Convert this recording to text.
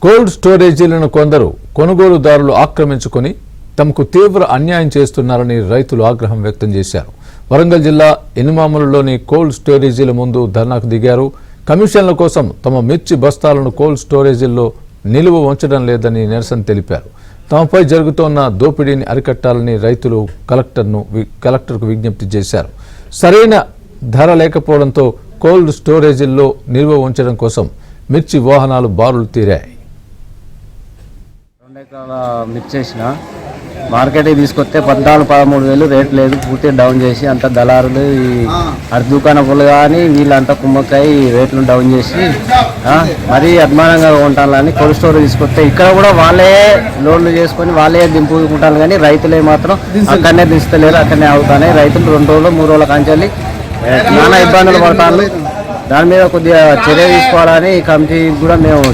Cold స్టోరేజీలను కొందరు కొనుగోలుదారులు ఆక్రమించుకొని తమకు తీవ్ర అన్యాయం చేస్తున్నారని రైతులు ఆగ్రహం వ్యక్తం చేశారు. వరంగల్ జిల్లా ఎనుమాములలోని కోల్డ్ స్టోరేజీల ముందు ధర్నాకు దిగారు. కమిషన్ల కోసం తమ మిర్చి బస్తాలను కోల్డ్ స్టోరేజీల్లో నిలువ ఉంచడం లేదని నిరసన తెలిపారు. తమపై జరుగుతోన్న దోపిడీని అరికట్టాలని రైతులు కలెక్టర్కు విజ్ఞప్తి చేశారు. సరైన ధర లేకపోవడంతో కోల్డ్ స్టోరేజీల్లో నిల్వ ఉంచడం కోసం మిర్చి వాహనాలు బారులు తీరాయి. 2 ఎకరాల మిర్చి వేసిన మార్కెట్కి తీసుకొస్తే 14-13 రేట్ లేదు, పూర్తిగా డౌన్ చేసి అంత దళారులు ఈ అటు దుకాణపులు కానీ వీళ్ళంతా కుమ్మకాయ రేట్లు డౌన్ చేసి మరీ అభిమానంగా ఉంటాలని కోల్డ్ స్టోర్ తీసుకొస్తే ఇక్కడ కూడా వాళ్ళే లోన్లు చేసుకొని వాళ్ళే దింపుకుంటారు కానీ రైతులే మాత్రం అక్కడనే దిస్తలేరు, అక్కడనే అవుతానే. రైతులు 2 రోజులు 3 రోజుల కాంచెల్లి నానా ఇబ్బందులు పడతారు. దాని మీద కొద్దిగా చర్య తీసుకోవాలని కమిటీ కూడా మేము